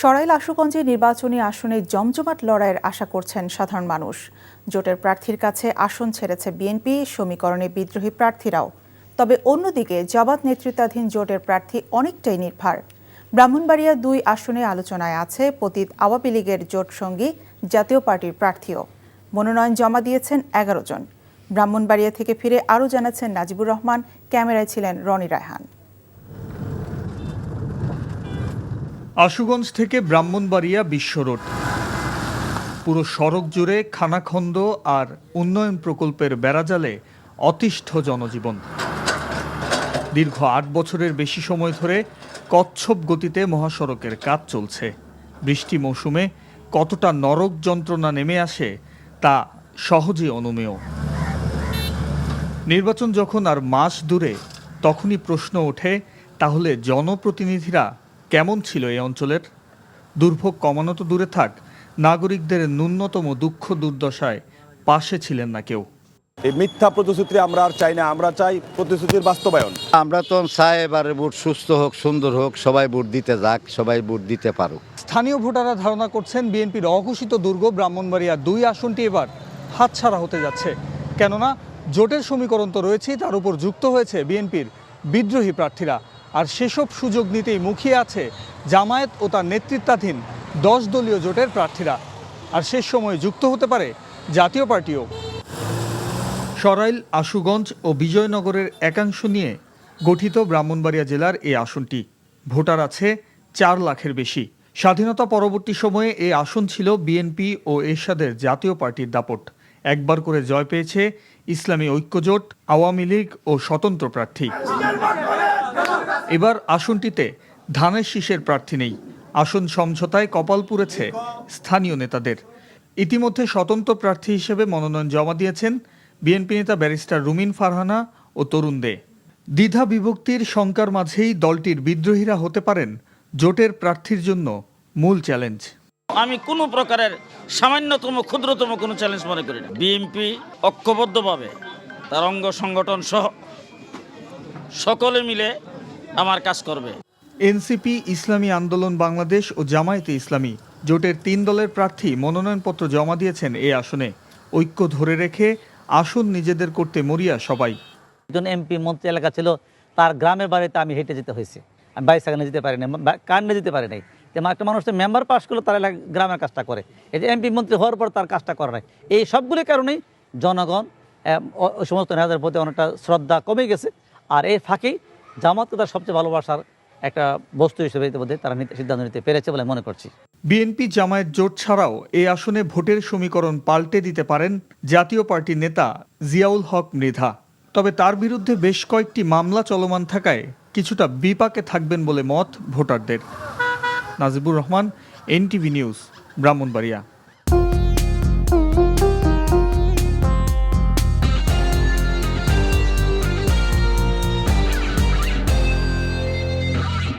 সরাইল আশুগঞ্জে নির্বাচনী আসনে জমজমাট লড়াইয়ের আশা করছেন সাধারণ মানুষ। জোটের প্রার্থীর কাছে আসন ছেড়েছে বিএনপি, সমীকরণে বিদ্রোহী প্রার্থীরাও। তবে অন্যদিকে জামাত নেতৃত্বাধীন জোটের প্রার্থী অনেকটাই নির্ভর। ব্রাহ্মণবাড়িয়া ২ আসনে আলোচনায় আছে পতিত আওয়ামী লীগের জোট সঙ্গী জাতীয় পার্টির প্রার্থীও। মনোনয়ন জমা দিয়েছেন ১১ জন। ব্রাহ্মণবাড়িয়া থেকে ফিরে আরও জানাচ্ছেন নাজিবুর রহমান, ক্যামেরায় ছিলেন রনি রায়হান। আশুগঞ্জ থেকে ব্রাহ্মণবাড়িয়া বিশ্ব রোড, পুরো সড়ক জুড়ে খানাখন্দ আর উন্নয়ন প্রকল্পের বেড়াজালে অতিষ্ঠ জনজীবন। দীর্ঘ ৮ বছরের বেশি সময় ধরে কচ্ছপ গতিতে মহাসড়কের কাজ চলছে। বৃষ্টি মৌসুমে কতটা নরক যন্ত্রণা নেমে আসে তা সহজে অনুমেয়। নির্বাচন যখন আর মাস দূরে, তখনই প্রশ্ন ওঠে, তাহলে জনপ্রতিনিধিরা কেমন ছিল এই অঞ্চলের? দুর্ভোগ কমানো তো দূরে থাক, নাগরিকদের ন্যূনতম দুঃখ দুর্দশায় পাশে ছিলেন না কেউ। এই মিথ্যা প্রতিশ্রুতি আমরা আর চাই না, আমরা চাই প্রতিশ্রুতির বাস্তবায়ন। আমরা তো চাই এবারে ভোট সুস্থ হোক, সুন্দর হোক, সবাই ভোট দিতে যাক, সবাই ভোট দিতে পারুক। স্থানীয় ভোটাররা ধারণা করছেন বিএনপির অঘোষিত দুর্গ ব্রাহ্মণবাড়িয়া ২ আসনটি এবার হাতছাড়া হতে যাচ্ছে। কেননা জোটের সমীকরণ তো রয়েছেই, তার উপর যুক্ত হয়েছে বিএনপির বিদ্রোহী প্রার্থীরা। আর সেসব সুযোগ নিতেই মুখিয়ে আছে জামায়াত ও তার নেতৃত্বাধীন 10 দলীয় জোটের প্রার্থীরা। আর শেষ সময়ে যুক্ত হতে পারে জাতীয় পার্টিও। সরাইল, আশুগঞ্জ ও বিজয়নগরের একাংশ নিয়ে গঠিত ব্রাহ্মণবাড়িয়া জেলার এই আসনটি। ভোটার আছে 4 লাখের বেশি। স্বাধীনতা পরবর্তী সময়ে এই আসন ছিল বিএনপি ও এরশাদের জাতীয় পার্টির দাপট। একবার করে জয় পেয়েছে ইসলামী ঐক্যজোট, আওয়ামী লীগ ও স্বতন্ত্র প্রার্থী। এবার আসনটিতে ধানের শীষের প্রার্থী নেই। আসন সমঝোতায় কপাল পুড়েছে স্থানীয় নেতাদের। ইতিমধ্যে স্বতন্ত্র প্রার্থী হিসেবে মনোনয়ন জমা দিয়েছেন বিএনপি নেতা ব্যারিস্টার রুমিন ফারহানা ও তরুণ দে। দ্বিধা বিভক্তির শঙ্কার মাঝেই দলটির বিদ্রোহীরা হতে পারেন জোটের প্রার্থীর জন্য মূল চ্যালেঞ্জ। আমি কোনো প্রকারের সামান্যতম ক্ষুদ্রতম কোনো চ্যালেঞ্জ মনে করি না। বিএনপি ঐক্যবদ্ধভাবে তার অঙ্গ সংগঠন সহ সকলে মিলে আমার কাজ করবে। এনসিপি, ইসলামী আন্দোলন বাংলাদেশ ও জামায়াতে ইসলামী জোটের 3 দলের প্রার্থী মনোনয়নপত্র জমা দিয়েছেন এই আসনে। ঐক্য ধরে রেখে আসন নিজেদের করতে মরিয়া সবাই। একজন এমপি মন্ত্রী এলাকা ছিল, তার গ্রামের বাড়িতে আমি হেঁটে যেতে হয়েছে। আমি বাইসাইকেলে যেতে পারি না, কারেন্টে যেতে পারি নাই। একটা মানুষ মেম্বার পাস করলে তার এলাকা গ্রামের কাজটা করে। এই যে এমপি মন্ত্রী হওয়ার পর তার কাজটা করা নাই। এই সবগুলোর কারণেই জনগণ ওই সমস্ত নেতাদের প্রতি অনেকটা শ্রদ্ধা কমে গেছে। আর এই ফাঁকেই জামাতকে তার সবচেয়ে ভালোবাসার একটা বস্তু হিসেবে তারা সিদ্ধান্ত নিতে পেরেছে বলে মনে করছি। বিএনপি জামায়াত জোট ছাড়াও এই আসনে ভোটের সমীকরণ পাল্টে দিতে পারেন জাতীয় পার্টির নেতা জিয়াউল হক মৃধা। তবে তার বিরুদ্ধে বেশ কয়েকটি মামলা চলমান থাকায় কিছুটা বিপাকে থাকবেন বলে মত ভোটারদের। Najibur Rahman, NTV news, Brahmanbaria.